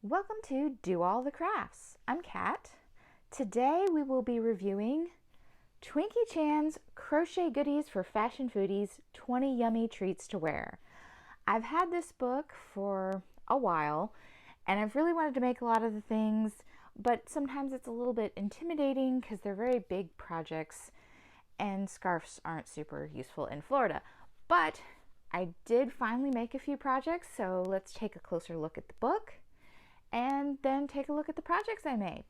Welcome to Do All the Crafts. I'm Kat. Today we will be reviewing Twinkie Chan's Crochet Goodies for Fashion Foodies 20 Yummy Treats to Wear. I've had this book for a while and I've really wanted to make a lot of the things, but sometimes it's a little bit intimidating because they're very big projects and scarves aren't super useful in Florida. But I did finally make a few projects, so let's take a closer look at the book and then take a look at the projects I made.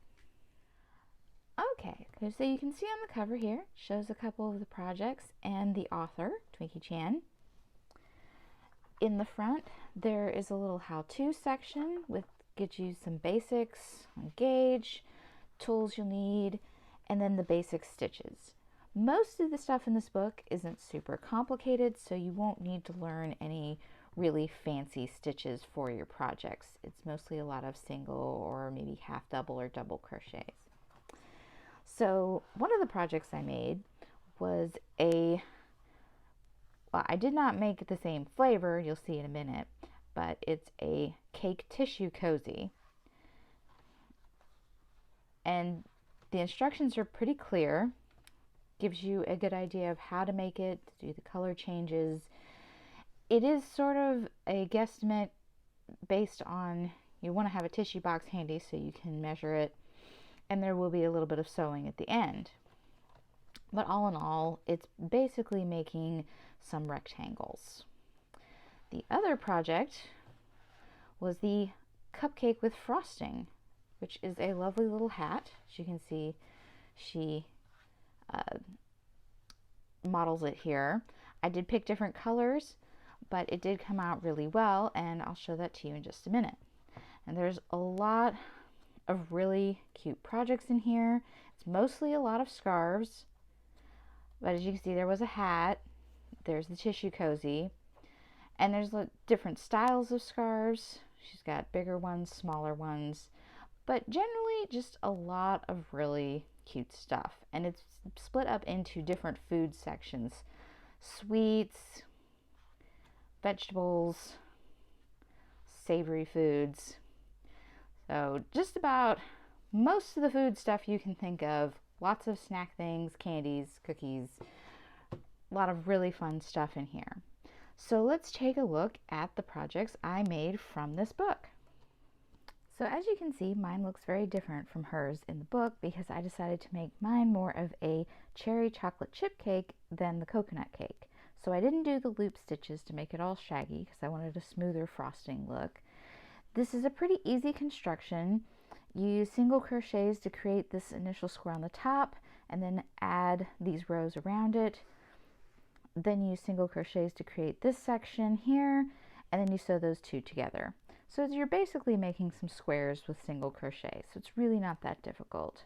Okay, so you can see on the cover here, shows a couple of the projects and the author, Twinkie Chan. In the front, there is a little how-to section with gives you some basics on gauge, tools you'll need, and then the basic stitches. Most of the stuff in this book isn't super complicated, so you won't need to learn any really fancy stitches for your projects. It's mostly a lot of single or maybe half double or double crochets. So one of the projects I made was I did not make the same flavor, you'll see in a minute, but it's a cake tissue cozy. And the instructions are pretty clear, gives you a good idea of how to make it, to do the color changes. It is sort of a guesstimate based on, you want to have a tissue box handy so you can measure it, and there will be a little bit of sewing at the end. But all in all, it's basically making some rectangles. The other project was the cupcake with frosting, which is a lovely little hat. As you can see, she models it here. I did pick different colors, but it did come out really well, and I'll show that to you in just a minute. And there's a lot of really cute projects in here. It's mostly a lot of scarves, but as you can see, there was a hat, there's the tissue cozy, and there's different styles of scarves. She's got bigger ones, smaller ones, but generally just a lot of really cute stuff. And it's split up into different food sections: sweets, vegetables, savory foods. So just about most of the food stuff you can think of. Lots of snack things, candies, cookies, a lot of really fun stuff in here. So let's take a look at the projects I made from this book. So as you can see, mine looks very different from hers in the book because I decided to make mine more of a cherry chocolate chip cake than the coconut cake. So I didn't do the loop stitches to make it all shaggy because I wanted a smoother frosting look. This is a pretty easy construction. You use single crochets to create this initial square on the top and then add these rows around it. Then you use single crochets to create this section here, and then you sew those two together. So you're basically making some squares with single crochet, so it's really not that difficult.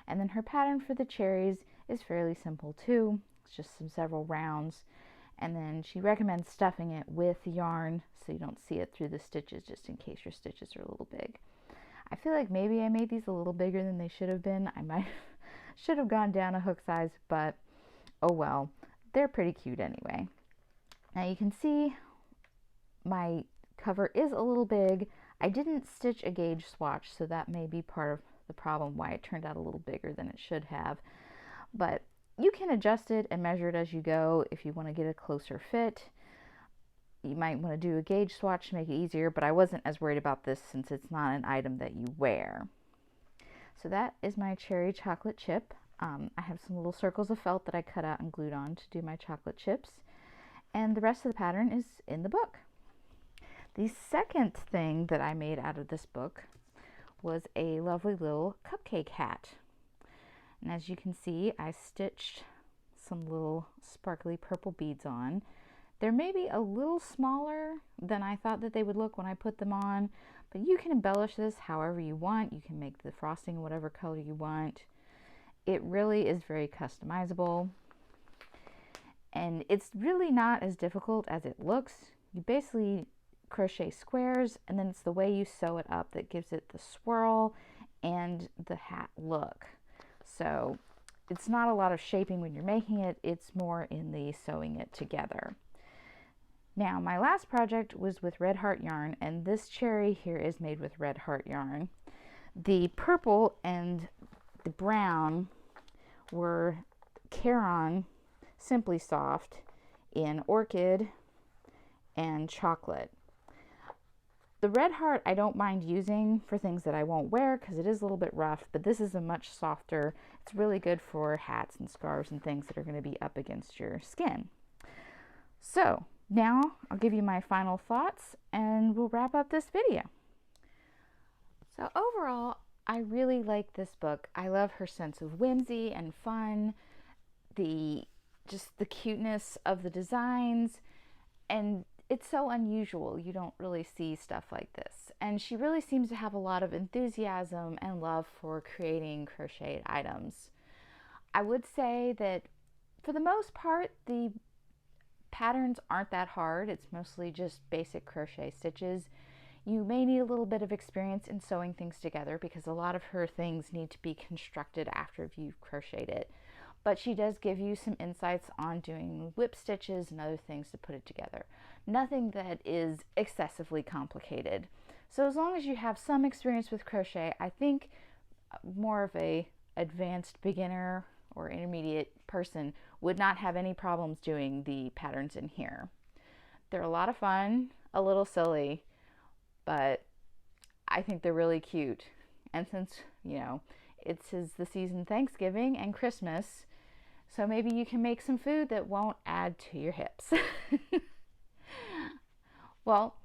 And then her pattern for the cherries is fairly simple too. It's just several rounds, and then she recommends stuffing it with yarn so you don't see it through the stitches, just in case your stitches are a little big. I feel like maybe I made these a little bigger than they should have been. I should have gone down a hook size, but oh well. They're pretty cute anyway. Now you can see my cover is a little big. I didn't stitch a gauge swatch, so that may be part of the problem why it turned out a little bigger than it should have. But you can adjust it and measure it as you go if you want to get a closer fit. You might want to do a gauge swatch to make it easier, but I wasn't as worried about this since it's not an item that you wear. So that is my cherry chocolate chip. I have some little circles of felt that I cut out and glued on to do my chocolate chips. And the rest of the pattern is in the book. The second thing that I made out of this book was a lovely little cupcake hat. And as you can see, I stitched some little sparkly purple beads on. They're maybe a little smaller than I thought that they would look when I put them on, but you can embellish this however you want. You can make the frosting whatever color you want. It really is very customizable, and it's really not as difficult as it looks. You basically crochet squares, and then it's the way you sew it up that gives it the swirl and the hat look. So it's not a lot of shaping when you're making it, it's more in the sewing it together. Now, my last project was with red heart yarn, and this cherry here is made with red heart yarn. The purple and the brown were Caron Simply Soft in orchid and chocolate. The red heart I don't mind using for things that I won't wear because it is a little bit rough, but this is a much softer. It's really good for hats and scarves and things that are going to be up against your skin. So now I'll give you my final thoughts and we'll wrap up this video. So overall, I really like this book. I love her sense of whimsy and fun, just the cuteness of the designs, and it's so unusual. You don't really see stuff like this. And she really seems to have a lot of enthusiasm and love for creating crocheted items. I would say that for the most part, the patterns aren't that hard. It's mostly just basic crochet stitches. You may need a little bit of experience in sewing things together because a lot of her things need to be constructed after you've crocheted it. But she does give you some insights on doing whip stitches and other things to put it together. Nothing that is excessively complicated. So as long as you have some experience with crochet, I think more of a advanced beginner or intermediate person would not have any problems doing the patterns in here. They're a lot of fun, a little silly, but I think they're really cute. And since, it's the season Thanksgiving and Christmas, so maybe you can make some food that won't add to your hips. Well,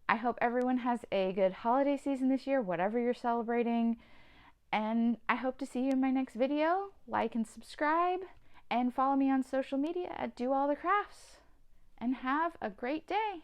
I hope everyone has a good holiday season this year, whatever you're celebrating. And I hope to see you in my next video. Like and subscribe, and follow me on social media at Do All the Crafts. And have a great day.